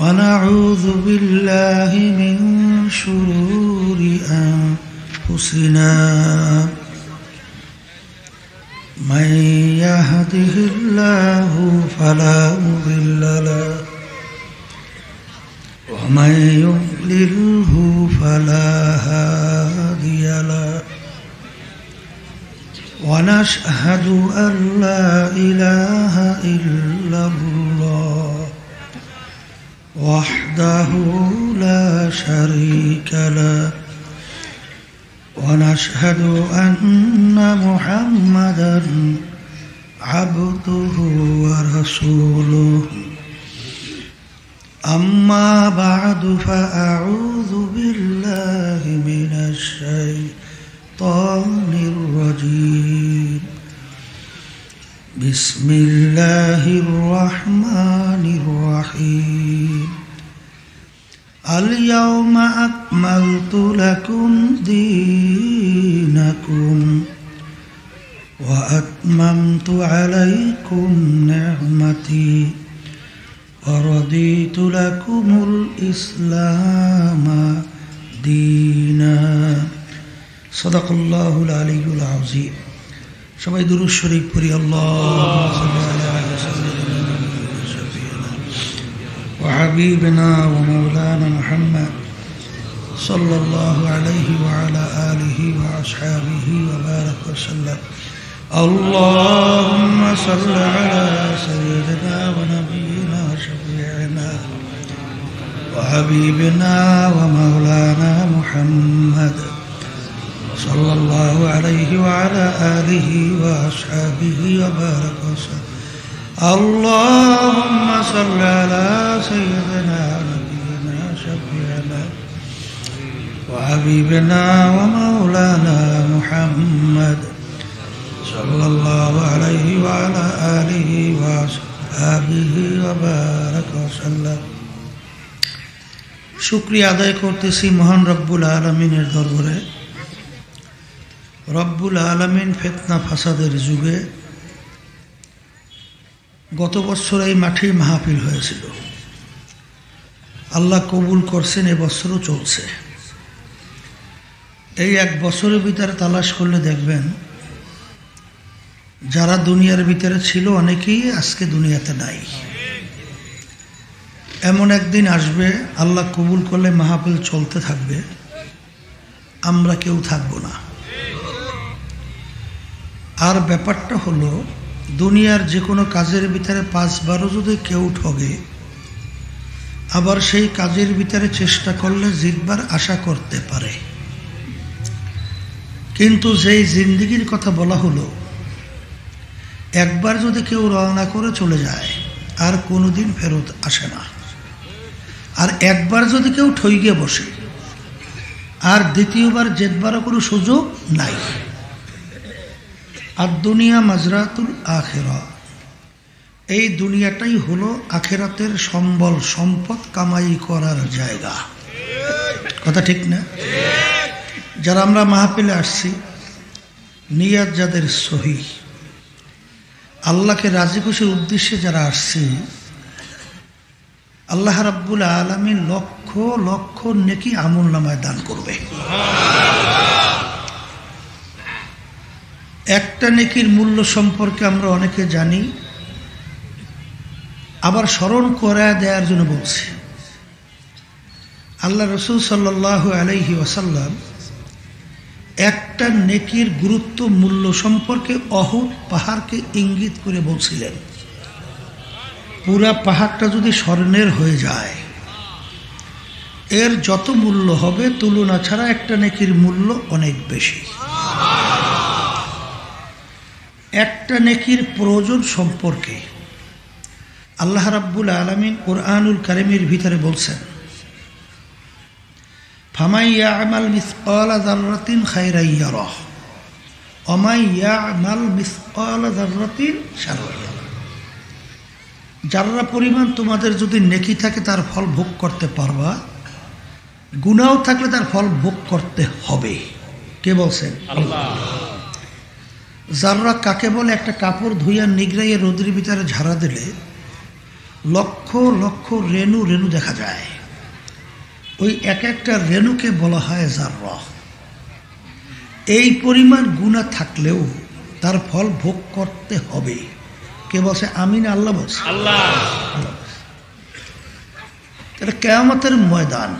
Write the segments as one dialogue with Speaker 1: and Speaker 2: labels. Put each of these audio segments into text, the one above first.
Speaker 1: ونعوذ بالله من شرور أنفسنا من يهده الله فلا مضل له ومن يضلله فلا هادي له ونشهد أن لا إله إلا الله وحده لا شريك له ونشهد أن محمدا عبده ورسوله أما بعد فأعوذ بالله من الشيطان الرجيم بسم الله الرحمن الرحيم اليوم أكملت لكم دينكم وأتممت عليكم نعمتي ورضيت لكم الإسلام دينا صدق الله العلي العظيم সবাই দুরূদ শরীফ পড়ি আল্লাহুম্মা সাল্লি আলা সাইয়্যিদিনা ওয়া হাবিবিনা ওয়া মাওলানা মুহাম্মদ সাল্লাল্লাহু আলাইহি ওয়া আলা আলিহি ওয়া আসহাবিহি ওয়া বারাকা ওয়া সাল্লাম আল্লাহুম্মা সাল্লি আলা সাইয়্যিদিনা ওয়া নাবিয়িনা ওয়া শাফি'িনা ওয়া হাবিবিনা ওয়া মাওলানা মুহাম্মদ صلى الله عليه وعلى آله وأصحابه وبارك وسلم اللهم صل على سيدنا نبينا شفيعنا وحبيبنا ومولانا محمد صلى الله عليه وعلى آله وأصحابه وبارك وسلم শুকরিয়া আদায় করতেছি মহান রব্বুল আলামিনের দরবারে। রব্বুল আলামিন ফিতনা ফাসাদের যুগে গত বছর এই মাঠেই মাহফিল হয়েছিল, আল্লাহ কবুল করছেন, এবছরও চলছে। এই এক বছরের ভিতরে তালাশ করলে দেখবেন যারা দুনিয়ার ভিতরে ছিল অনেকেই আজকে দুনিয়াতে নাই। এমন একদিন আসবে আল্লাহ কবুল করলে মাহফিল চলতে থাকবে, আমরা কেউ থাকবো না। আর ব্যাপারটা হলো দুনিয়ার যে কোনো কাজের ভিতরে 5-12 যদি কেউ ঠগে, আবার সেই কাজের ভিতরে চেষ্টা করলে জিতবার আশা করতে পারে। কিন্তু যেই জিন্দিগির কথা বলা হলো, একবার যদি কেউ রওনা করে চলে যায় আর কোনোদিন ফেরত আসে না, আর একবার যদি কেউ ঠইগে বসে আর দ্বিতীয়বার জেতবারও কোনো সুযোগ নাই। আর দুনিয়া মাজরাতুল আখিরা, এই দুনিয়াটাই হলো আখিরাতের সম্বল সম্পদ কামাই করার জায়গা। কথা ঠিক না? যারা আমরা মাহফিলে আসছি, নিয়াত যাদের সহি, আল্লাহকে রাজি খুশির উদ্দেশ্যে যারা আসছি, আল্লাহ রাব্বুল আলামিন লক্ষ লক্ষ নেকি আমল নামায় দান করবে। একটা নেকির মূল্য সম্পর্কে আমরা অনেকে জানি, আবার স্মরণ করায় দেওয়ার জন্য বলছি। আল্লাহ রাসূল সাল্লাল্লাহু আলাইহি ওয়াসাল্লাম একটা নেকির গুরুত্ব মূল্য সম্পর্কে অহুদ পাহাড়কে ইঙ্গিত করে বলছিলেন, পুরা পাহাড়টা যদি স্বর্ণের হয়ে যায়, এর যত মূল্য হবে তুলনা ছাড়া একটা নেকির মূল্য অনেক বেশি। একটা নেকির প্রয়োজন সম্পর্কে আল্লাহ রাব্বুল আলামিন কুরআনুল কারীমের ভিতরে বলছেন, ফামান ইয়া'মাল মিসকালা যাররাতিন খায়রান ইয়ারাহ ওয়া মান ইয়া'মাল মিসকালা যাররাতিন শাররান ইয়ারাহ। যারা পরিমাণ তোমাদের যদি নেকি থাকে তার ফল ভোগ করতে পারবা, গুনাহ থাকলে তার ফল ভোগ করতে হবে। কে বলছেন? আল্লাহ। জাররা কাকে বলে? একটা কাপড় ধুইয়া নিগড়াইয়ে রোদের ভিতরে ঝাড়া দিলে লক্ষ লক্ষ রেণু রেণু দেখা যায়, ওই এক একটা রেণুকে বলা হয় যাররা। এই পরিমাণ গুনাহ থাকলেও তার ফল ভোগ করতে হবে। কে বলছে আমিন? আল্লাহ বলছে। আল্লাহ। এটা কিয়ামতের ময়দান,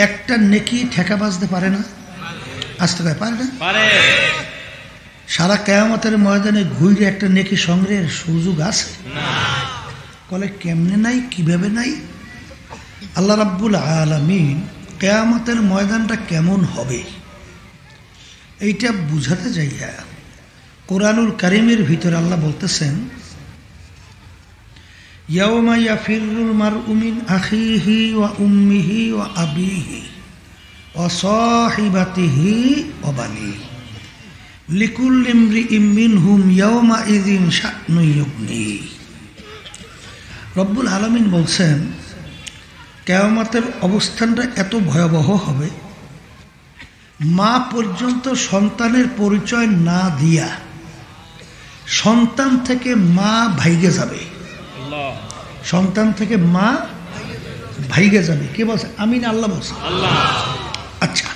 Speaker 1: একটা নেকি ঠেকা বাজতে পারে না, আসতে পারে না, সারা কিয়ামতের ময়দানে ঘুরে একটা নেকি সংগ্রহের সুযোগ আছে? বলে কেমনে নাই, কিভাবে নাই? আল্লাহ রাব্বুল আলামিন কিয়ামতের ময়দানটা কেমন হবে এইটা বুঝাতে যাইয়া কোরআনুল কারীমের ভিতরে আল্লাহ বলতেছেন, ইয়াওমা ইয়াফিরুল মারউ মিন আখিহি ওয়া উম্মিহি ওয়া আবিহি ওয়া সাহিবাতিহি ওয়া বানিহি লিকুল্লি ইমরিইম মিনহুম ইয়াওমা ইযিন শা'নুন ইউগনি। রব্বুল আলামিন বলছেন কিয়ামতের অবস্থানটা এত ভয়াবহ হবে, মা পর্যন্ত সন্তানের পরিচয় না দিয়া সন্তান থেকে মা ভাইগে যাবে, সন্তান থেকে মা ভাইগে যাবে। কে বলছে আমিন? আল্লাহ বলছে। আচ্ছা,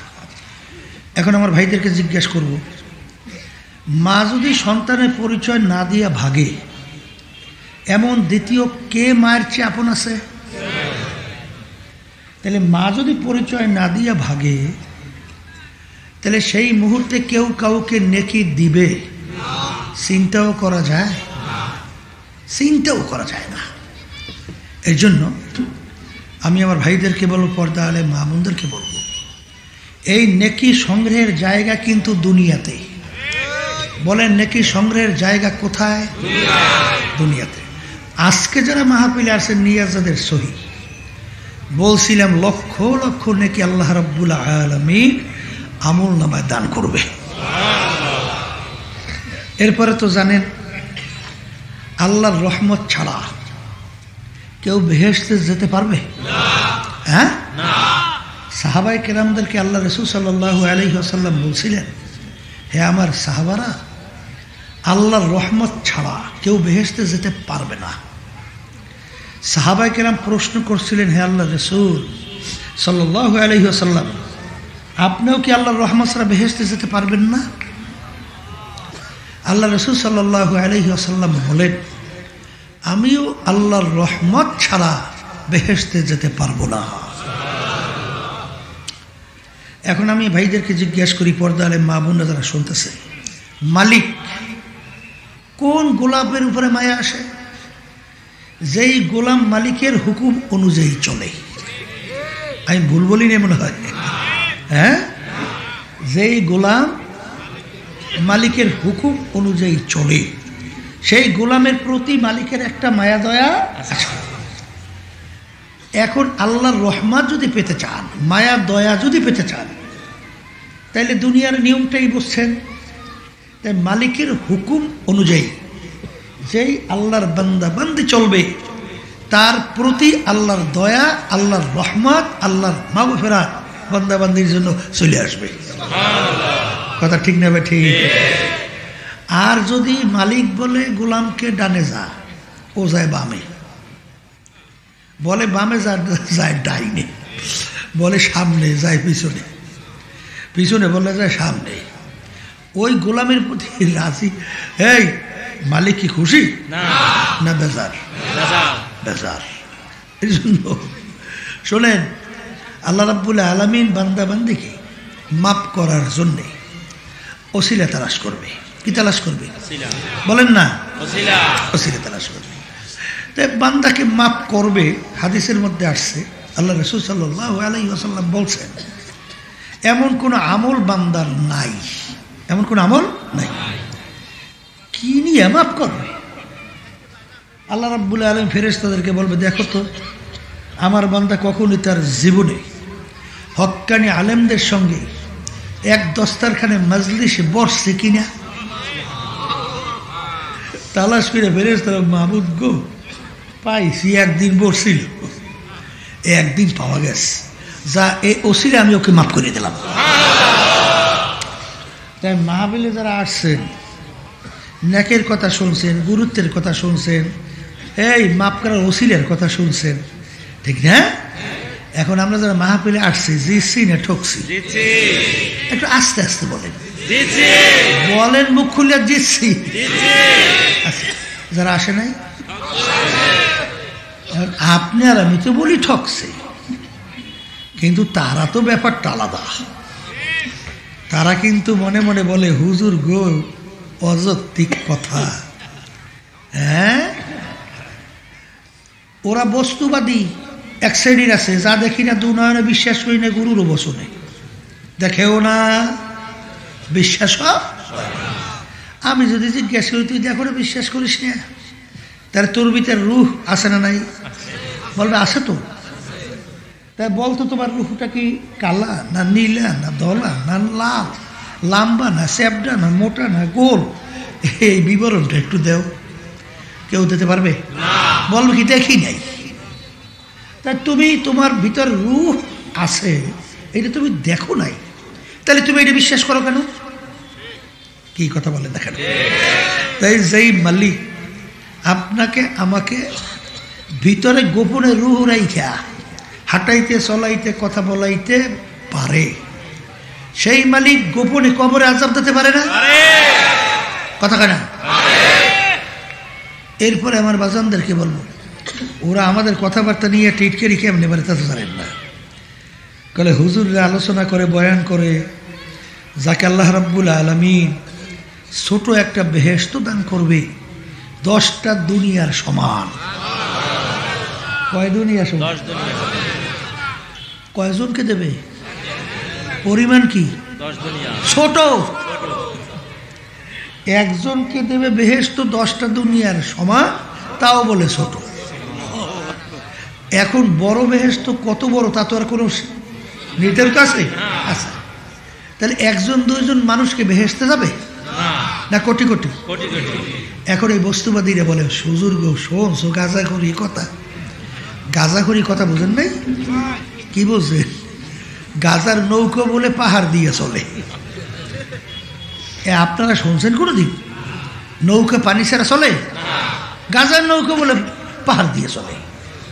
Speaker 1: এখন আমার ভাইদেরকে জিজ্ঞেস করব, মা যদি সন্তানের পরিচয় না দিয়া ভাগে, এমন দ্বিতীয় কে মায়ের চেয়ে আপন আছে? তাহলে মা যদি পরিচয় না দিয়া ভাগে, তাহলে সেই মুহূর্তে কেউ কাউকে নেকি দিবে? চিন্তাও করা যায়, চিন্তাও করা যায় না। এই জন্য আমি আমার ভাইদেরকে বলবো, পর্দা আলে মা বোনদেরকে বলবো, এই নেকি সংগ্রহের জায়গা কিন্তু দুনিয়াতে। বলেন নেকি সংগ্রহের জায়গা কোথায়? দুনিয়াতে। আজকে যারা মাহফিলে আসেন নিয়াজাদের সহি, বলছিলাম লক্ষ লক্ষ নেকি আল্লাহ রাব্বুল আলামিন আমল নামায় দান করবে। এরপরে তো জানেন আল্লাহর রহমত ছাড়া কেউ বেহেশতে যেতে পারবে? হ্যাঁ, সাহাবায়ে কেরামদেরকে আল্লাহ রাসূল সাল্লাল্লাহু আলাইহি ওয়াসাল্লাম বলছিলেন, হে আমার সাহাবারা, আল্লাহর রহমত ছাড়া কেউ বেহেশতে যেতে পারবে না। সাহাবায়ে কেরাম প্রশ্ন করছিলেন, হে আল্লাহ রাসূল সাল্লাল্লাহু আলাইহি ওয়াসাল্লাম, আপনিও কি আল্লাহর রহমত ছাড়া বেহেশতে যেতে পারবেন না? আল্লাহ রাসূল সাল্লাল্লাহু আলাইহি ওয়াসাল্লাম বলেন, আমিও আল্লাহর রহমত ছাড়া বেহেশতে যেতে পারবো না। এখন আমি ভাইদেরকে জিজ্ঞাসা করি, পর্দা আলে মা বোনরা যারা শুনতেছে, মালিক কোন গোলামের উপরে মায়া আসে? যেই গোলাম মালিকের হুকুম অনুযায়ী চলে। আমি ভুল বলি না মনে হয়? হ্যাঁ, যেই গোলাম মালিকের হুকুম অনুযায়ী চলে, সেই গোলামের প্রতি মালিকের একটা মায়া দয়া আছে। এখন আল্লাহর রহমত যদি পেতে চান, মায়া দয়া যদি পেতে চান, তাইলে দুনিয়ার নিয়মটাই বুঝছেন। তাই মালিকের হুকুম অনুযায়ী যেই আল্লাহর বান্দা বান্দি চলবে, তার প্রতি আল্লাহর দয়া, আল্লাহর রহমত, আল্লাহর মাগফিরাত বান্দা বান্দির জন্য চলে আসবে। কথা ঠিক না ভাই? ঠিক। আর যদি মালিক বলে গোলামকে ডানে যা, ও যায় বামে, বলে বামে যায় ডাইনে, বলে সামনে যায় পিছনে, পিছনে বলে যায় সামনে, ওই গোলামের প্রতি রাজি? এই মালিক কি খুশি না বেজার? বেজার। এই জন্য শোনেন, আল্লাহ রাব্বুল আলামিন বান্দা বান্দিকে মাফ করার জন্যে ওসিলা তালাশ করবে। কি তালাশ করবে? বলেন না, ওসিলা তালাশ করবে। তাই বান্দাকে মাফ করবে। হাদিসের মধ্যে আসছে, আল্লাহ রাসূল সাল্লাল্লাহু আলাইহি ওয়াসাল্লাম বলছেন, এমন কোন আমল বান্দার নাই, এমন কোন আমল নাই কি নিয়ে মাফ করবে। আল্লাহ রাব্বুল আলামিন ফেরেশতাদেরকে বলবে, দেখো তো আমার বান্দা কখনই তার জীবনে হক্কানি আলেমদের সঙ্গে এক দস্তারখানে মাজলিসে বসছে কিনা। তালাশ করে ফেরেশতারা, মাহবুব গো, পাইছি, একদিন বসছিল, একদিন পাওয়া গেছে, যা এই ওসিলে আমি ওকে মাফ করে দিলাম। তাই মাহফিলে যারা আসছেন, নেকের কথা শুনছেন, গুরুত্বের কথা শুনছেন, এই মাপ করার ওসিলের কথা শুনছেন, ঠিক না? এখন আমরা যারা মাহফিলে আসছি, জিতছি না ঠকছি? একটু আস্তে আস্তে বলেন, বলেন, মুখ খুলে জিতছি। যারা আসে নাই, আপনি আর আমি তো বলি ঠকছে, কিন্তু তারা তো ব্যাপারটা আলাদা। তারা কিন্তু মনে মনে বলে হুজুর গো অযৌক্তিক কথা। হ্যাঁ, ওরা বস্তুবাদী এক শ্রেণীর আছে, যা দেখি না দু নয়নে বিশ্বাস করি না, গুরুরও বসনে দেখেও না, বিশ্বাস। আমি যদি জিজ্ঞাসা করি তুই দেখো না, বিশ্বাস করিস না, তার তোর ভিতরে রুহ আছে না নাই? বলবে আছে তো। তাই বলতো তোমার রুহটা কি কালা না নীলা না ধলা না লাল, লাম্বা না স্যাবডা না মোটা না গোল, এই বিবরণটা একটু দেও। কেউ দিতে পারবে? বলবে কি দেখি নাই। তা তুমি তোমার ভিতর রুহ আছে, এটা তুমি দেখো নাই, তাহলে তুমি এটা বিশ্বাস করো কেন? কি কথা বলে দেখেন। তাই যেই মালিক আপনাকে আমাকে ভিতরে গোপনে রুহ রাইখা হাঁটাইতে চলাইতে কথা বলাইতে পারে, সেই মালিক গোপনে কবরে আযাব দিতে পারে না? কথা কেনা। এরপরে আমার বাজানদেরকে বলবো, ওরা আমাদের কথাবার্তা নিয়ে টিটকেরি কেমনে পারে তা তো জানেন না। বলে হুজুররা আলোচনা করে বয়ান করে যাকে আল্লাহ রাব্বুল আলামিন ছোট একটা বেহেশত দান করবে 10টা দুনিয়ার সমান। কয় দুনিয়া সমান? কয়জনকে দেবে? পরিমাণ কি? ছোট। একজনকে দেবে বেহেশত 10টা দুনিয়ার সমান, তাও বলে ছোট। এখন বড় বেহেশত কত বড় তা তো আর কোনো নির্ধারিত আছে? আচ্ছা, তাহলে একজন দুইজন মানুষকে বেহেশতে যাবে না কোটি কোটি? এখন এই বস্তুবাদীরা বলে হুজুর গো শোনছো গাঁজাখড়ি কথা, গাঁজাখড়ি কথা বুঝেন নাই? কি বুঝলেন? গাজার নৌকো বলে পাহাড় দিয়ে চলে। আপনারা শুনছেন কোনোদিন নৌকা পানি ছাড়া চলে? গাজার নৌকো বলে পাহাড় দিয়ে চলে।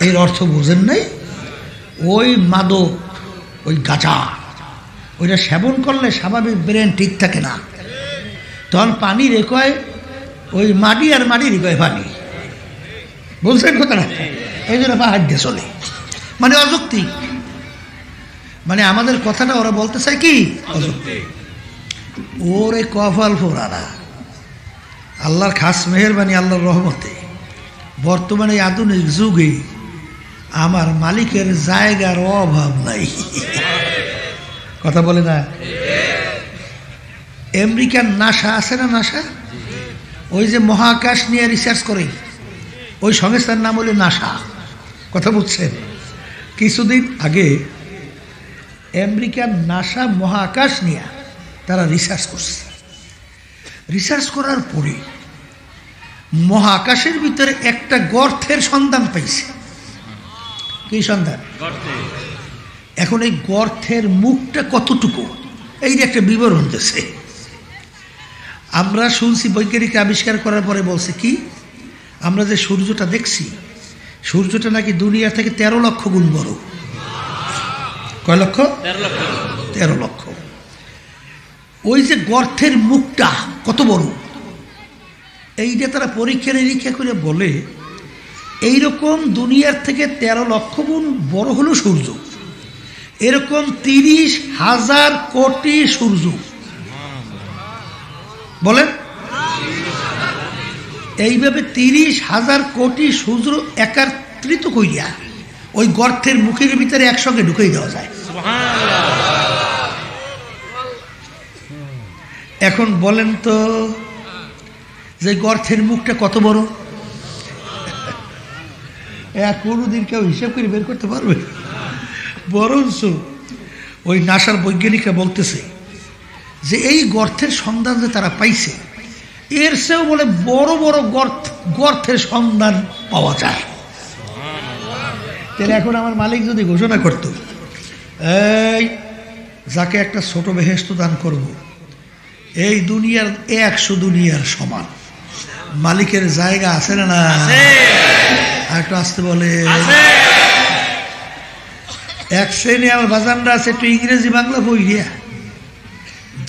Speaker 1: এর অর্থ বুঝেন নাই? ওই মাদক, ওই গাঁজা, ওইটা সেবন করলে স্বাভাবিক ব্রেন ঠিক থাকে না, তখন পানি রেখয় ওই মাটি, আর মাটি রেখয় পানি। বলছেন কথা না? এই জন্য পাহাড় দিয়ে চলে, মানে অযৌক্তিক। মানে আমাদের কথাটা ওরা বলতে চায় কি অযৌক্তিক। ওরে কপাল ফোরারা, আল্লাহর খাস মেহেরবানি, আল্লাহর রহমতে বর্তমানে আধুনিক যুগে আমার মালিকের জায়গার অভাব নাই। কথা বলে না? আমেরিকার নাসা আছে না, নাসা, ওই যে মহাকাশ নিয়ে রিসার্চ করে, ওই সংস্থার নাম হলো নাসা। কথা বুঝছেন? কিছুদিন আগে আমেরিকার নাসা মহাকাশ নিয়ে তারা রিসার্চ করছে। রিসার্চ করার পরে মহাকাশের ভিতরে একটা গর্তের সন্ধান পাইছে। কি সন্ধান? এখন এই গর্তের মুখটা কতটুকু, এই যে একটা বিবরণ দিয়েছে। আমরা শুনছি বৈজ্ঞানিক আবিষ্কার করার পরে বলছে কি, আমরা যে সূর্যটা দেখছি, সূর্যটা নাকি দুনিয়া থেকে 13 লক্ষ গুণ বড়। কয় লক্ষ? 13 লক্ষ। ওই যে গর্তের মুখটা কত বড়, এইটা তারা পরীক্ষা নিরীক্ষা করে বলে এইরকম দুনিয়ার থেকে 13 লক্ষ গুণ বড় হলো সূর্য। এরকম 30,000 কোটি সূর্য, বলেন এইভাবে 30,000 কোটি সূর্য একত্রিত কইয়া ওই গর্তের মুখের ভিতরে একসঙ্গে ঢুকিয়ে দেওয়া যায়। এখন বলেন তো যে গর্তের মুখটা কত বড়? কোনোদিন কেউ হিসাব করে বের করতে পারবে? বরঞ্চ ওই নাসার বৈজ্ঞানিকরা বলতেছে যে এই গর্তের সন্ধান যে তারা পাইছে, এর চেয়েও বলে বড় বড় গর্তের সন্ধান পাওয়া যায়। তাহলে এখন আমার মালিক যদি ঘোষণা করত, এই যাকে একটা ছোট বেহেশত দান করব, এই দুনিয়ার 100 দুনিয়ার সমান, মালিকের জায়গা আছে না? না আর একটু আসতে বলে। এক শ্রেণী আমার বাজানরা আছে একটু ইংরেজি বাংলা বই দিয়া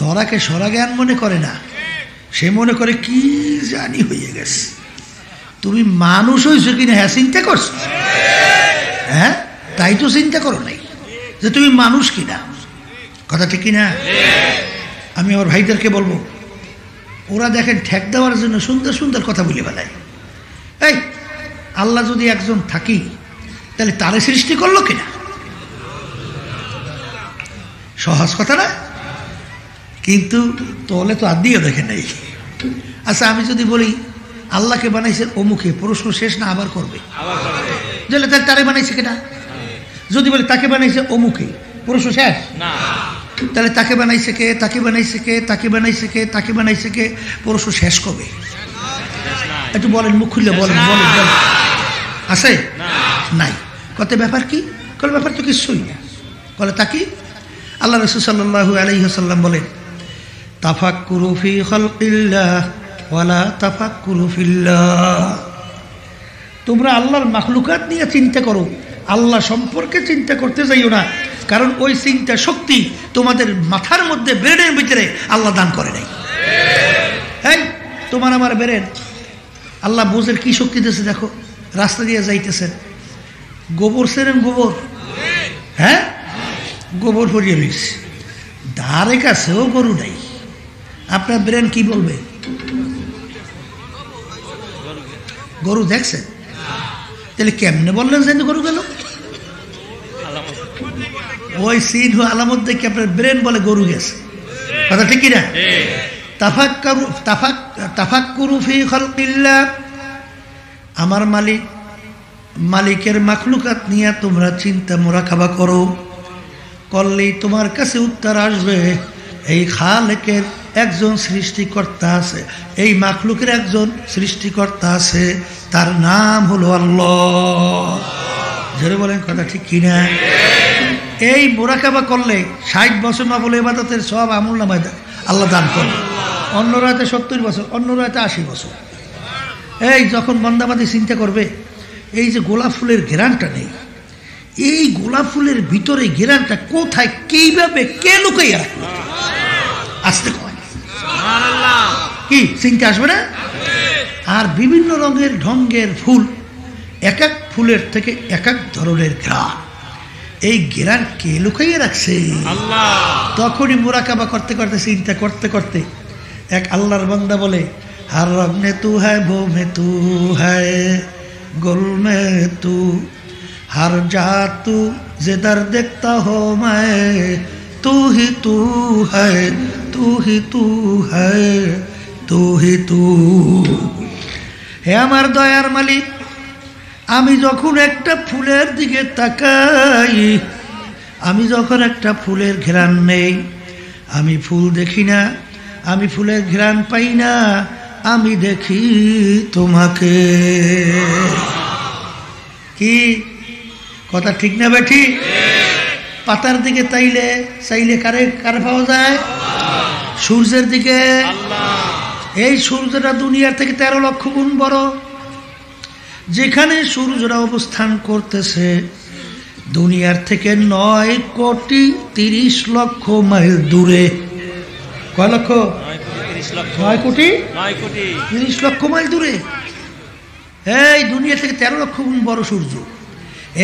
Speaker 1: ধরাকে সরা জ্ঞান মনে করে না, সে মনে করে কি জানি হয়ে গেছে। তুমি মানুষ হয়েছো কিনা হ্যাঁ চিন্তা করছো? হ্যাঁ তাই তো চিন্তা করো নাই যে তুমি মানুষ কিনা। কথা ঠিক কিনা? আমি আমার ভাইদেরকে বলবো, ওরা দেখেন ঠেক দেওয়ার জন্য সুন্দর সুন্দর কথা বলে বেলায়। এই আল্লাহ যদি একজন থাকি তাহলে তারে সৃষ্টি করলো কিনা? সহজ কথা না, কিন্তু তোলে তো আদিও দেখে নাই। আচ্ছা আমি যদি বলি আল্লাহকে বানাইছে অমুকে, প্রশ্ন শেষ না আবার করবে? তাহলে তারে বানাইছে কিনা? যদি বলি তাকে বানাইছে অমুকে, প্রশ্ন শেষ না। তাহলে তাকে বানাইছে কে, তাকে বানাইছে কে, তাকে বানাইছে কে, তাকে বানাইছে কে, প্রশ্ন শেষ কবে? একটু বলেন, মুখ খুললে বলেন। বলেন বলেন আছে নাই? কত ব্যাপার কি? কল ব্যাপার তো কিছুই না। বলে তাকি আল্লাহ রাসূল সাল্লাল্লাহু আলাইহি ওয়াসাল্লাম বলেন, তাফাক্কুরু ফি খালকিল্লাহ ওয়ালা তাফাক্কুরু ফিল্লাহ। তোমরা আল্লাহর মাখলুকাত নিয়ে চিন্তা করো, আল্লাহ সম্পর্কে চিন্তা করতে যাইও না, কারণ ওই চিন্তা শক্তি তোমাদের মাথার মধ্যে ব্রেনের ভিতরে আল্লাহ দান করে নাই। হ্যাঁ তোমার আমার ব্রেন আল্লাহ বোঝের কি শক্তি দিয়েছে দেখো। রাস্তা দিয়ে যাইতেছেন, গোবর সেরেন, গোবর, হ্যাঁ গোবর ভরিয়ে রয়েছে, ধারে কাছেও গরু নাই, আপনার ব্রেন কি বলবে? গরু দেখছেন? তাহলে কেমনে বললেন যে গরু গেল? ওই সিন আলামত দেখে আপনার ব্রেন বলে গরু গেছে। কথা ঠিক কিনা? তাফাক্কুরু ফি খালকিল্লাহ, আমার মালিকের মাখলুকাত নিয়ে তোমরা চিন্তা মোরাকাবা করো, করলেই তোমার কাছে উত্তর আসবে এই খালেকের একজন সৃষ্টিকর্তা আছে, এই মাখলুকের একজন সৃষ্টিকর্তা আছে, তার নাম হলো আল্লাহ। জোরে বলেন কথা ঠিক কিনা? এই মোরাকাবা করলে 60 বছর না বলে ইবাদতের সব আমল নামায় আল্লাহ দান করবে। অন্য রাতে 70 বছর, অন্য রাতে 80 বছর। এই যখন বান্দাবাদী চিন্তা করবে এই যে গোলাপ ফুলের ঘেরানটা নেই, এই গোলাপ ফুলের ভিতরে ঘেরানটা কোথায়, কিভাবে, কে লুকাইয়া রাখলো, আসতে কয় কি চিন্তা আসবে না? আর বিভিন্ন রঙের ঢঙ্গের ফুল, এক এক ফুলের থেকে এক এক ধরনের ঘ্রাণ, এই ঘেরান কে লুকাইয়া রাখছে? তখনই মুরাকাবা করতে করতে চিন্তা করতে করতে এক আল্লাহর বান্দা বলে, हर रंग में तू है, वो में तू है, गुल में तू, हर जा तू, जिधर देखता हो मैं, तू ही तू है, तू ही तू है, तू ही तू। হে আমার দয়ার মালিক, আমি যখন একটা ফুলের দিকে তাকাই, আমি যখন একটা ফুলের ঘ্রাণ নেই, আমি ফুল দেখি না, আমি ফুলের ঘ্রাণ পাই না, আমি দেখি তোমাকে। কি কথা ঠিক না বেঠি? পাতার দিকে চাইলে কারে কারে পাওয়া যায়? সূর্যের দিকে। এই সূর্যটা দুনিয়ার থেকে 13 লক্ষ গুণ বড়। যেখানে সূর্যরা অবস্থান করতেছে দুনিয়ার থেকে 9 কোটি 30 লক্ষ মাইল দূরে। কয় লক্ষ? 9 কোটি 30 লক্ষ মাইল দূরে। এই দুনিয়া থেকে 13 লক্ষ গুণ বড় সূর্য।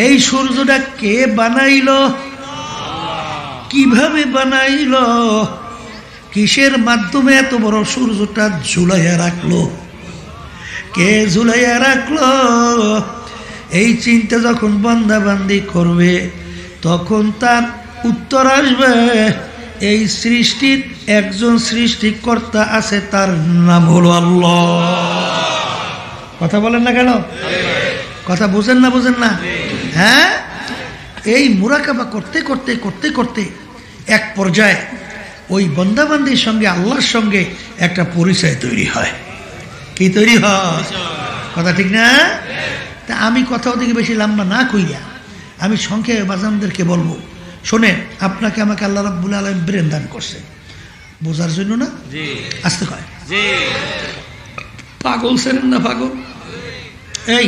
Speaker 1: এই সূর্যটা কে বানাইল? কিভাবে বানাইল? কিসের মাধ্যমে এত বড় সূর্যটা ঝুলাইয়া রাখলো? কে ঝুলাইয়া রাখলো? এই চিন্তা যখন বান্দাবান্দি করবে তখন তার উত্তর আসবে এই সৃষ্টির একজন সৃষ্টিকর্তা আছে, তার নাম হলো আল্লাহ। কথা বলেন না কেন? কথা বুঝেন না? বুঝেন না? হ্যাঁ, এই মুরাকাবা করতে করতে করতে করতে এক পর্যায়ে ওই বান্দাবান্দির সঙ্গে আল্লাহর সঙ্গে একটা পরিচয় তৈরি হয়। কি তৈরি হয়? কথা ঠিক না? তা আমি কথা ওদিকে বেশি লম্বা না কইয়া আমি সংক্ষেপে বাজানদেরকে বলবো, শোনেন, আপনাকে আমাকে আল্লাহ রাব্বুল আলামিন ব্রেন দান করছে বোঝার জন্য না? আসতে কয় পাগল ছিলেন না? পাগল, এই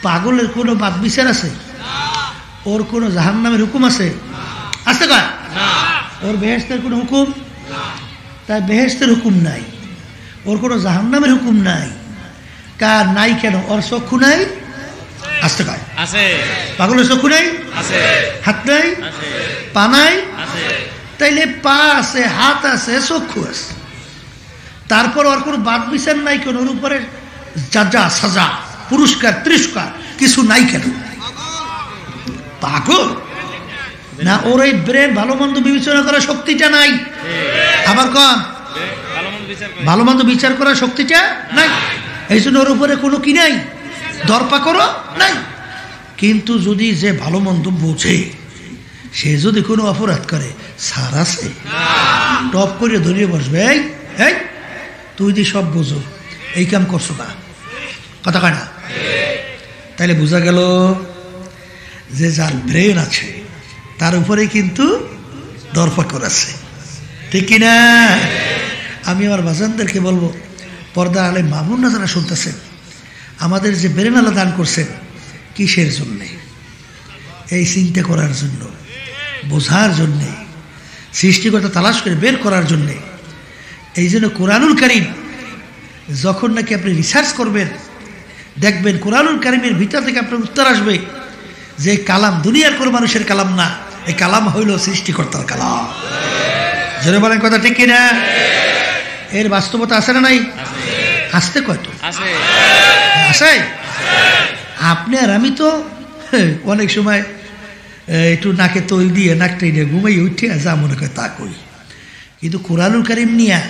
Speaker 1: পাগলের কোনো বাদ বিচার আছে? ওর কোনো জাহান্নামের হুকুম আছে? আছে কয়? ওর বেহেশতের কোনো হুকুম? তাই বেহেশতের হুকুম নাই, ওর কোনো জাহান্নামের হুকুম নাই। কার নাই? কেন? ওর চক্ষু নাই? আসতে কয় আছে। পাগলের চক্ষু নাই? আছে। হাত নাই? আছে। পা নাই? আছে। তাইলে পা আছে, হাত আছে, চক্ষু আছে, তারপর ওর কোনো বাদ বিচার নাই কেন? ওর উপরে যা সাজা, পুরস্কার, তিরস্কার কিছু নাই কেন? পাগল না? ওর এই ব্রেন ভালো মন্দ বিবেচনা করার শক্তিটা নাই। আবার কম ভালো মন্দ বিচার করার শক্তিটা নাই, এই জন্য ওর উপরে কোনো কি নাই, দরপাকড়ও নাই। কিন্তু যদি যে ভালো মন্দ বোঝে, সে যদি কোনো অপরাধ করে, সার আছে? টপ করে ধরিয়ে বসবে, এই তুই দি সব বোঝো, এই কাম করছো না, কথা কয় না? তাইলে বোঝা গেল যে যার ব্রেন আছে তার উপরে কিন্তু দরপাকড় আছে, ঠিক কিনা? আমি আমার বাজানদেরকে বলবো, পর্দা আলে মামুন যারা শুনতেছেন, আমাদের যে ব্রেন আল্লাহ দান করছেন, কিসের জন্যে? এই চিন্তা করার জন্য, বোঝার জন্যে, সৃষ্টিকর্তা তালাশ করে বের করার জন্যে। এই জন্য কোরআনুল কারীম যখন নাকি আপনি রিসার্চ করবেন, দেখবেন কোরআনুল কারীমের ভিতর থেকে আপনার উত্তর আসবে যে কালাম দুনিয়ার কোনো মানুষের কালাম না, এই কালাম হইল সৃষ্টিকর্তার কালাম। জোরে বলেন কথা, ঠিক কিনা? এর বাস্তবতা আছে না নাই? আসতে কয়তো আছে। আপনি আর আমি তো অনেক সময় একটু নাকে তৈল দিয়ে নাকটাই নিয়ে ঘুমাই উঠে যা মনে করে তা করি, কিন্তু কোরআনুল কারীম নিয়ে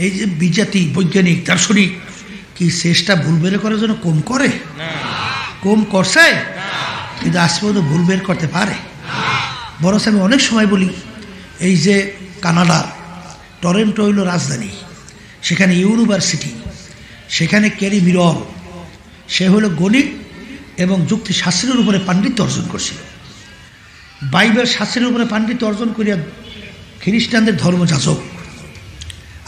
Speaker 1: এই যে বিজাতি বৈজ্ঞানিক দার্শনিক কি চেষ্টা ভুল বের করার জন্য কম করে? কম করছে, কিন্তু আজ পর্যন্ত ভুল বের করতে পারে। বরং আমি অনেক সময় বলি, এই যে কানাডার টরেন্টো হইল রাজধানী, সেখানে ইউনিভার্সিটি, সেখানে ক্যারি মিরর, সে হলো গণিত এবং যুক্তিশাস্ত্রের উপরে পাণ্ডিত্য অর্জন করছিল। বাইবেল শাস্ত্রের উপরে পাণ্ডিত্য অর্জন করিয়া খ্রিস্টানদের ধর্মযাজক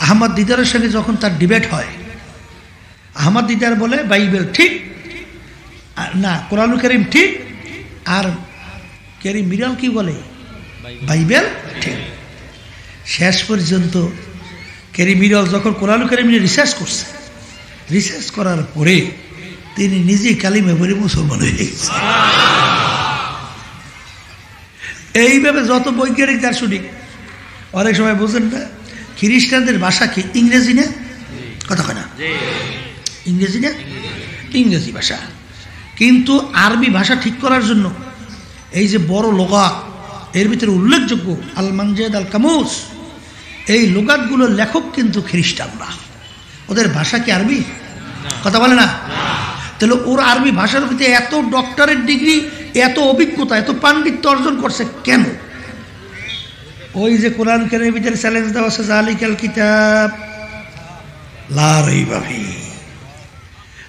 Speaker 1: আহমদ দিদারের সঙ্গে যখন তার ডিবেট হয়, আহমদ দিদার বলে বাইবেল ঠিক না, কোরআনুল কারীম ঠিক, আর ক্যারি মিরর কি বলে? বাইবেল ঠিক। শেষ পর্যন্ত ক্যারি মিরর যখন কোরআনুল কারীম নিয়ে রিসার্চ করছে, রিসার্চ করার পরে তিনি নিজে কালিমা পড়ে মুসলমান হয়ে গেছে। এইভাবে যত বৈজ্ঞানিক দার্শনিক অনেক সময় বোঝেন না, খ্রিস্টানদের ভাষা কি? ইংরেজি না? কথা কয় না? ইংরেজি না? ইংরেজি ভাষা। কিন্তু আরবি ভাষা ঠিক করার জন্য এই যে বড় লোগাত, এর ভিতরে উল্লেখযোগ্য আল মানজাদ আল কামুস, এই লোগাতগুলোর লেখক কিন্তু খ্রিস্টানরা। ওদের ভাষা কি আরবি? কথা বলে না? তাহলে ওর আরবি ভাষার ভিতরে এত ডক্টরেট ডিগ্রি, এত অভিজ্ঞতা, এত পাণ্ডিত্য অর্জন করছে কেন? ওই যে কোরআন কারীমের ভিতরে চ্যালেঞ্জ দেওয়া আছে, যালিকাল কিতাব লা রাইবা ফীহি।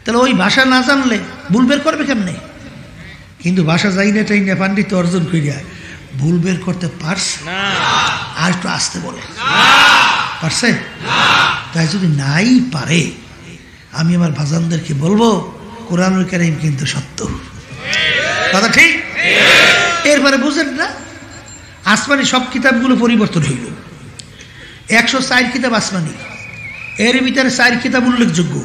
Speaker 1: তাহলে ওই ভাষা না জানলে ভুল বের করবে কেমনে? কিন্তু ভাষা যাই না তাই না পাণ্ডিত্য অর্জন করিয়া ভুল বের করতে পারছে না। আর একটু আসতে বলে পারছে? তাই যদি নাই পারে, আমি আমার ভাজানদেরকে বলবো কোরআনুল কারীম কিন্তু সত্য, কথা ঠিক? এরপরে বুঝেন না, আসমানি সব কিতাবগুলো পরিবর্তন হইল। 104 কিতাব আসমানি, এর ভিতরে 4 কিতাব উল্লেখযোগ্য,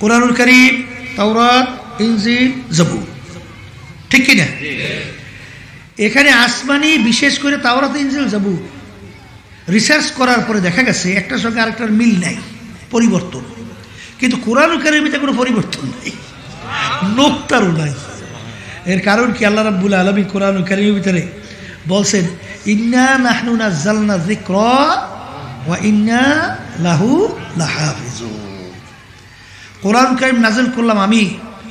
Speaker 1: কোরআনুল কারীম, তাওরাত, ইনজিল, জবুর, ঠিক কিনা? এখানে আসমানি বিশেষ করে তাওরাত, ইনজিল, জবুর রিসার্চ করার পরে দেখা গেছে একটার সঙ্গে আরেকটার মিল নাই, পরিবর্তন। কিন্তু কোরআনুল কারীমের ভিতরে কোনো পরিবর্তন নেই, নোক্তারও নাই। এর কারণ কি? আল্লাহ রাব্বুল আলামিন কোরআনুল কারীমের ভিতরে বলছেন, ইন্না নাহনু নাযালনা যিকরা ওয়া ইন্না লাহু লাহাফিজুন। কোরআন কারীম নাযিল করলাম আমি,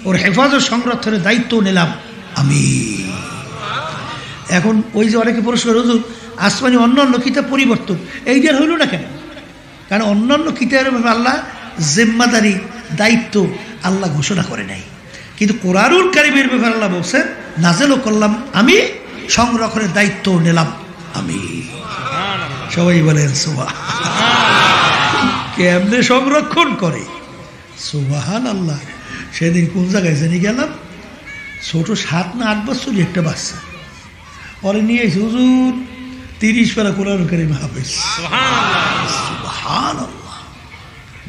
Speaker 1: ওর হেফাজত সংরক্ষণের দায়িত্ব নিলাম আমি। এখন ওই যে অনেকে প্রশ্ন করে, হুজুর আসমানি অন্যান্য কিতাব পরিবর্তন, এইটার হইল না কেন? কারণ অন্যান্য কিতাবের ব্যাপারে আল্লাহ জিম্মাদারি, দায়িত্ব আল্লাহ ঘোষণা করে নাই, কিন্তু কোরআনুল কারীমের ব্যাপারে আল্লাহ বলছেন, নাযিলও করলাম আমি, সংরক্ষণের দায়িত্ব নিলাম আমি। সবাই বলেন সুবহানাল্লাহ। কেমনে সংরক্ষণ করে? সুবহানাল্লাহ। সেদিন কোন জায়গায় জানি গেলাম, ছোট 7 না 8 বছর একটা বাচ্চা, পরে নিয়ে এসে হুজুর 30 পারা কোরআন কারীম হাফেজ। সুবহানাল্লাহ।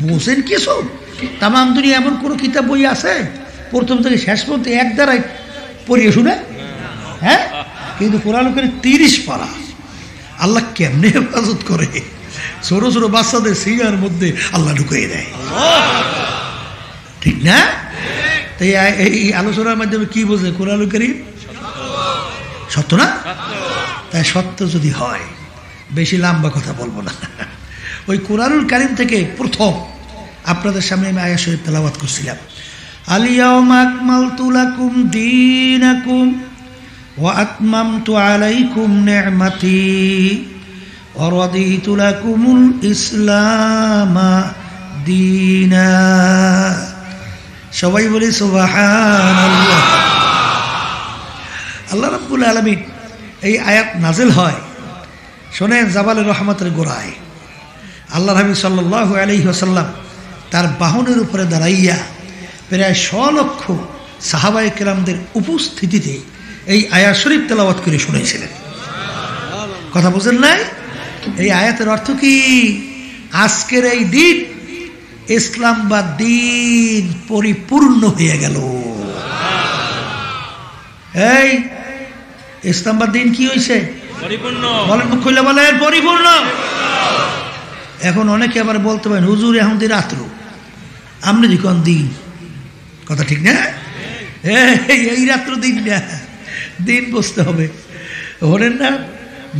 Speaker 1: বুঝেন কিছু? তাম দুনিয়া এমন কোনো কিতাব বই আছে প্রথম থেকে শেষ পর্যন্ত এক দ্বারাই পড়িয়ে শুনে? হ্যাঁ, কিন্তু কোরআন কারীম 30 পারা। আল্লাহ কেমনে হেফাজত করে, ছোট ছোট বাচ্চাদের সিগার মধ্যে আল্লাহ ঢুকিয়ে দেয়, ঠিক না? তাই এই আলোচনার মাধ্যমে কি বোঝে? কোরআন কারীম সত্য না? তাই সত্য যদি হয়, বেশি লম্বা কথা বলবো না, ওই কোরআনুল কারীম থেকে প্রথম আপনাদের সামনে আমি আয়াত শরীফ তেলাওয়াত করছিলাম। আল-ইয়াওমা আকমালতু লাকুম দীনাকুম ওয়া আতমামতু আলাইকুম নি'মাতি ওয়া রাদিতু লাকুমুল ইসলামা দীনা। সবাই বলি সুবহানাল্লাহ। আল্লাহ রাব্বুল আলামিন এই আয়াত নাজিল হয়, শোনেন, জাবালে রহমতের গোড়ায় আল্লাহ হাবিব সাল্লাল্লাহু আলাইহি ওয়াসাল্লাম তার বাহনের উপরে দাঁড়াইয়া প্রায় 100 লক্ষ সাহাবায়ে কেরামদের উপস্থিতিতে এই আয়াত শরীফ তেলাওয়াত করে শুনেছিলেন। কথা বুঝেন নাই? এই আয়াতের অর্থ কি? আজকের এই দিন ইসলাম বা দিন পরিপূর্ণ হয়ে গেল। এই ইসলাম বা দিন কি হয়েছে? পরিপূর্ণ। বলেন, মুখ খুলে বলেন, পরিপূর্ণ। এখন অনেকে আবার বলতে পারেন, হুজুর এখন দিন রাত্র, আপনি দেখুন দিন। কথা ঠিক না? এই রাত্র দিন না, দিন বুঝতে হবে। বলেন না,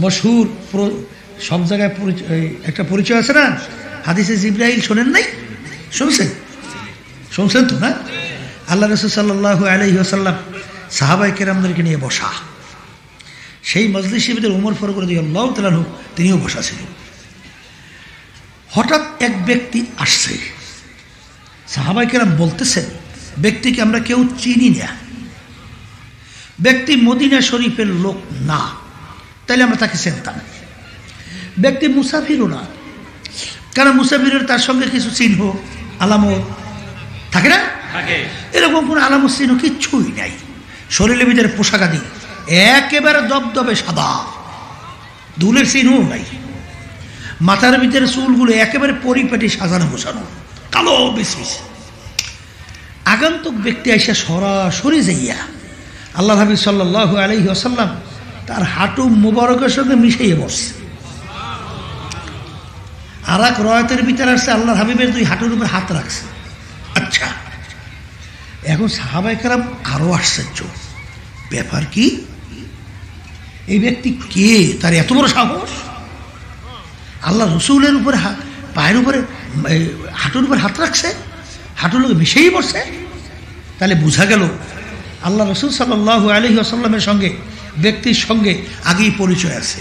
Speaker 1: মশহুর সব জায়গায় একটা পরিচয় আছে না, হাদিসে জিবরাইল শোনেন নাই? শুনছেন? শুনছেন তো না? আল্লাহ রাসূল সাল্লাল্লাহু আলাইহি ওয়াসাল্লাম সাহাবায়ে কেরামদেরকে নিয়ে বসা, সেই মজলিসের ভিতরে ওমর ফারুক রাদিয়াল্লাহু তাআলা আনহু তিনিও বসা ছিলেন। হঠাৎ এক ব্যক্তি আসছে, সাহাবায়ে কেরাম বলতেছেন, ব্যক্তিকে আমরা কেউ চিনি না, ব্যক্তি মদিনা শরীফের লোক না, তাইলে আমরা তাকে চিনতাম। ব্যক্তি মুসাফিরও না, কারণ মুসাফিরের তার সঙ্গে কিছু চিহ্ন আলামত থাকে না? এরকম কোনো আলামত চিহ্ন কিচ্ছুই নাই। শরীরের ভিতরে পোশাক আদি একেবারে দবদবে সাদা, ধুলের চিহ্নও নাই। মাথার ভিতরে চুলগুলো একেবারে পরিপাটি সাজানো গোছানো, কালো বিসমিস। আগন্তুক ব্যক্তি আইসা সরাসরি যাইয়া আল্লাহ হাবিব সাল্লাল্লাহু আলাইহি ওয়াসাল্লাম তার হাঁটু মুবারকের সঙ্গে মিশিয়ে বসছে। আর এক রয়াতের ভিতরে আসছে আল্লাহ হাবিবের 2 হাঁটুর উপর হাত রাখছে। আচ্ছা, এখন সাহাবায়ে কেরাম আরো আশ্চর্য, ব্যাপার কি? এই ব্যক্তি কে? তার এত বড় সাহস? আল্লাহ রসুলের উপরে পায়ের উপরে হাঁটুর উপর হাত রাখছে, হাঁটুর লোক মিশেই বসছে। তাহলে বোঝা গেল আল্লাহ রসুল সাল্লাল্লাহু আলাইহি ওয়াসাল্লামের সঙ্গে ব্যক্তির সঙ্গে আগেই পরিচয় আছে।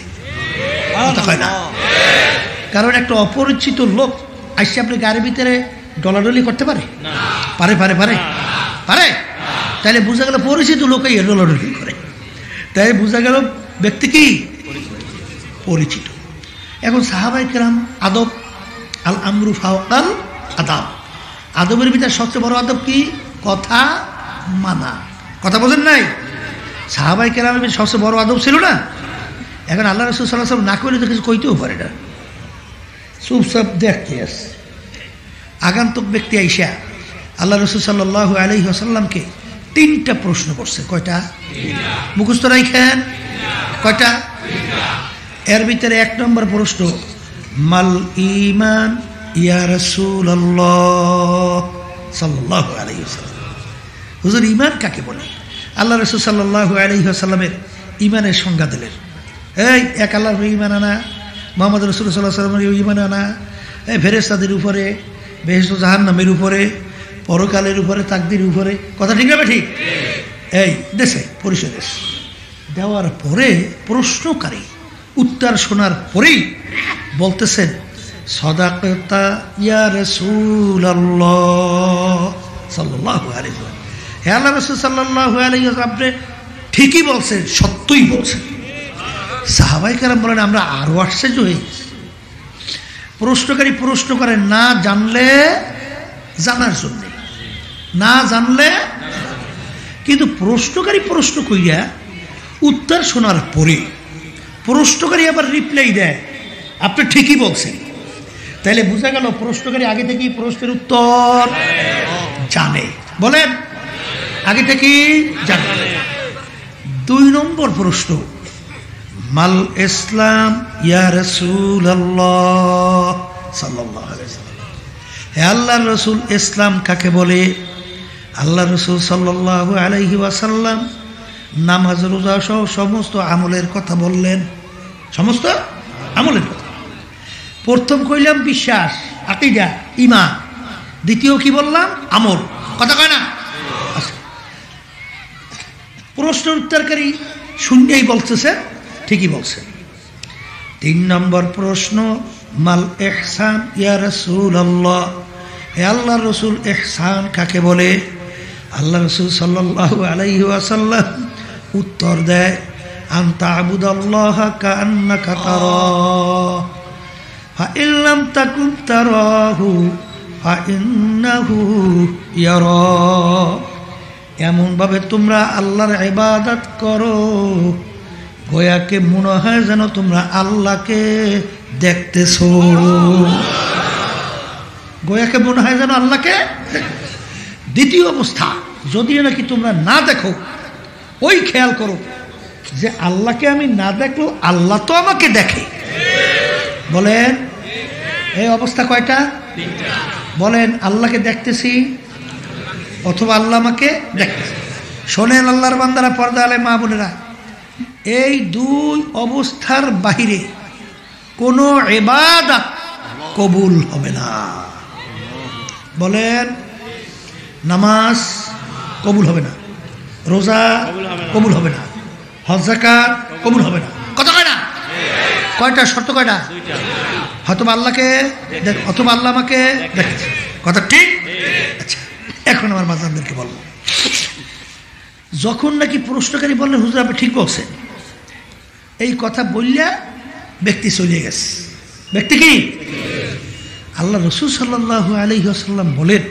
Speaker 1: হয় না? কারণ একটা অপরিচিত লোক আসছে আপনি গাড়ির ভিতরে ডলাডলি করতে পারে? পারে পারে পারে পারে তাহলে বোঝা গেল পরিচিত লোকই ডলাডলি করে। তাই বোঝা গেল ব্যক্তি কি? পরিচিত। এখন সাহাবায়ে কেরাম আদব, আল আমরু ফাওকাল আদাব, আদবের ভিতরে সবচেয়ে বড় আদব কি? কথা মানা। কথা বোঝেন নাই? সাহাবায়ে কেরামের সবচেয়ে বড় আদব ছিল না? এখন আল্লাহ রাসূল সাল্লাল্লাহু আলাইহি ওয়াসাল্লাম না করলে তো কিছু কইতেও পারে না, চুপচাপ দেখতে আসে। আগন্তুক ব্যক্তি আইসা আল্লাহ রাসূল সাল্লাল্লাহু আলাইহি ওয়াসাল্লামকে 3টা প্রশ্ন করছে। কয়টা? মুখস্থ রাখেন। কয়টা? এর ভিতরে 1 নম্বর প্রশ্ন, মাল ঈমান ইয়া রাসূলুল্লাহ সাল্লাল্লাহু আলাইহি ওয়াসাল্লাম, হুজুর ঈমান কাকে বলে? আল্লাহ রাসূল সাল্লাল্লাহু আলাইহি ওয়াসাল্লামের ঈমানের সংজ্ঞা দিলেন। এই এক আল্লাহর ঈমান আনা, মুহাম্মদ রাসূলুল্লাহ সাল্লাল্লাহু আলাইহি ওয়াসাল্লামের ঈমান আনা, এই ফেরেশতাদের উপরে, বেহেশত জাহান্নামের উপরে, পরকালের উপরে, তাকদীর উপরে। কথা ঠিক হবে? ঠিক। এই দেশে পরিচয় দেওয়ার পরে প্রশ্নকারী উত্তর শোনার পরেই বলতেছেন, সাদাকাতা ইয়া রাসূলুল্লাহ সাল্লাল্লাহু আলাইহি ওয়াসাল্লাম, হে আল্লাহ রাসূল সাল্লাল্লাহু আলাইহি ওয়াসাল্লাম, আপনি ঠিকই বলছেন, সত্যই বলছেন। সাহাবায়ে কেরাম বলেন, আমরা আরো আশ্চর্য হই। প্রশ্নকারী প্রশ্ন করে, না জানলে জানার জন্য, না জানলে। কিন্তু প্রশ্নকারী প্রশ্ন কইরা উত্তর শোনার পরে প্রশ্নকারী আবার রিপ্লাই দেয় আপনি ঠিকই বলছেন, তাইলে বোঝা গেল প্রশ্নকারী আগে থেকেই প্রশ্নের উত্তর জানে। বলেন, আগে থেকেই জানে। 2 নম্বর প্রশ্ন, মাল ইসলাম ইয়া রাসূলুল্লাহ সাল্লাল্লাহু আলাইহি ওয়াসাল্লাম, হে আল্লাহর রাসূল, ইসলাম কাকে বলে? আল্লাহর রাসূল সাল্লাল্লাহু আলাইহি ওয়াসাল্লাম নামাজ রোজা সহ সমস্ত আমলের কথা বললেন, সমস্ত আমলের কথা। প্রথম কইলাম বিশ্বাস, আকীদা, ঈমান। দ্বিতীয় কি বললাম? আমল। কথা কয় না? প্রশ্ন উত্তরকারী শুনলেই বলতেছে ঠিকই বলছেন। 3 নম্বর প্রশ্ন, মাল ইহসান ইয়া রাসূলুল্লাহ, হে আল্লাহর রাসূল, ইহসান কাকে বলে? আল্লাহ রাসূল সাল্লাল্লাহু আলাইহি ওয়াসাল্লাম উত্তর দেয়, আন তা'বুদাল্লাহা কাআন্নাকা তারাহু ফা ইন লাম তাকুন তারাহু ফা ইন্নাহু ইয়ারাক। এমনভাবে তোমরা আল্লাহর ইবাদত করো গোয়াকে মনে হয় যেন তোমরা আল্লাহকে দেখতেছো, গোয়াকে মনে হয় যেন আল্লাহকে। দ্বিতীয় অবস্থা, যদিও নাকি তোমরা না দেখো, ওই খেয়াল করো যে আল্লাহকে আমি না দেখলেও আল্লাহ তো আমাকে দেখে। বলেন, এই অবস্থা কয়টা? বলেন, আল্লাহকে দেখতেছি অথবা আল্লাহ আমাকে দেখতেছে। শোনেন আল্লাহর বান্দারা, পর্দা আলে মা বোনেরা, এই 2 অবস্থার বাহিরে কোনো ইবাদত কবুল হবে না। বলেন, নামাজ কবুল হবে না, রোজা কবুল হবে না, হজ যাকাত কবুল হবে না। কথা কয় না? কয়টা শর্ত? কয়টা? হয়তোবা আল্লাহকে অথবা আল্লাহ আমাকে দেখেছে। কথা ঠিক? আচ্ছা, এখন আমার মাজানদেরকে বলবো, যখন নাকি প্রশ্নকারী বললেন হুজুর আপনি ঠিক বলছেন, এই কথা বললে ব্যক্তি চলে গেছে। ব্যক্তি কি? আল্লাহ রাসূল সাল্লাল্লাহু আলাইহি ওয়াসাল্লাম বলেন,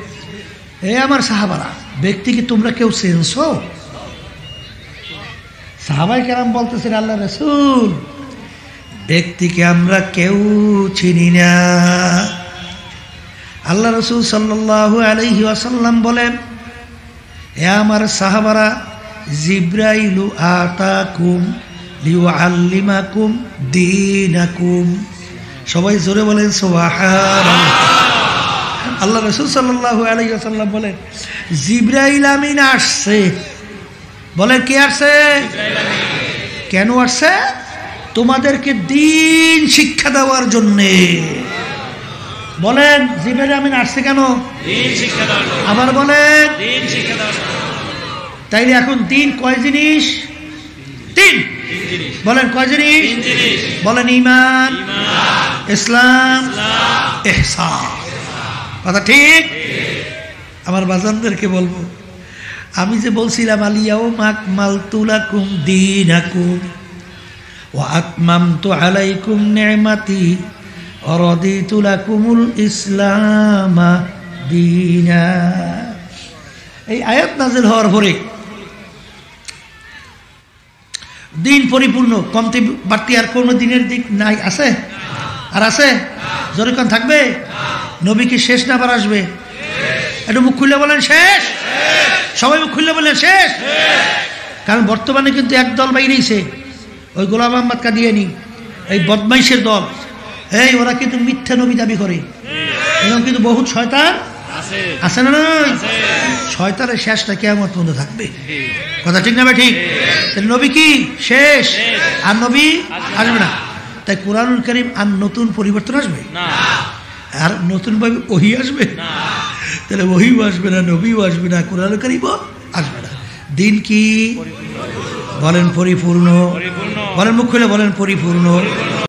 Speaker 1: এ আমার সাহাবারা, ব্যক্তি কি তোমরা কেউ চেনছো? সাহাবায়ে কেরাম বলতেছেন, আল্লাহ রাসূল, ব্যক্তিকে আমরা কেউ চিনি না। আল্লাহ রাসূল সাল্লাল্লাহু আলাইহি ওয়াসাল্লাম বলেন, এ আমার সাহাবারা, জিবরাইলু আতাকুম লিউআল্লিমাকুম দীনাকুম। সবাই জোরে বলেন সুবহানাল্লাহ। আল্লাহ রাসূল সাল্লাল্লাহু আলাইহি ওয়াসাল্লাম বলেন, জিবরাইল আমিন আসছে। বলেন, কে আসছে? কেন আসছে? তোমাদেরকে দ্বীন শিক্ষা দেওয়ার জন্য। বলেন, জিবরাইল আমিন আসছে কেন? দ্বীন শিক্ষা দেওয়ার জন্য। আবার বলেন, দ্বীন শিক্ষা দেওয়ার জন্য। তাইলে এখন দ্বীন কয় জিনিস? 3 জিনিস। বলেন, কয় জিনিস? 3 জিনিস। বলেন, ঈমান, ইসলাম, ইহসান। কথা ঠিক? আমার বাজানদেরকে বলবো, আমি যে বলছিলাম আলিয়াউমা আকমালতু লাকুম দীনাকুম ওয়া আতমামতু আলাইকুম নি'মাতি ওয়া রাদিতু লাকুমুল ইসলাম দীনা। এই আয়াত নাযিল হওয়ার পরে দিন পরিপূর্ণ, কমতি বাড়তি আর কোনো দিনের দিক নাই? আছে? আর আছে? জরিকান থাকবে? নবী কি শেষ না আবার আসবে? একটু মুখ খুলে বলেন শেষ। সবাই মুখ খুলে বলেন শেষ। কারণ বর্তমানে কিন্তু এক দল বাইরেছে, ওই গোলাম আহমদ কাদিয়ানী, এই বদমাইশের দল। এই ওরা কিন্তু মিথ্যা নবী দাবি করে। এরকম কিন্তু বহুত শয়তান আছে না? নয়, শয়তানের শেষটা কিয়ামত পর্যন্ত থাকবে। কথা ঠিক না ভাই? ঠিক। নবী কি শেষ? আর নবী আসবে না। তাই কুরআনুল কারীম আর নতুন পরিবর্তন আসবে না, আর নতুন ভাবে ওহী আসবে না। তাহলে ওহীও আসবে না, নবীও আসবে না, কুরআনুল কারীমও আসবে না। দিন কি? বলেন পরিপূর্ণ। বলেন মুখ খুলে বলেন পরিপূর্ণ।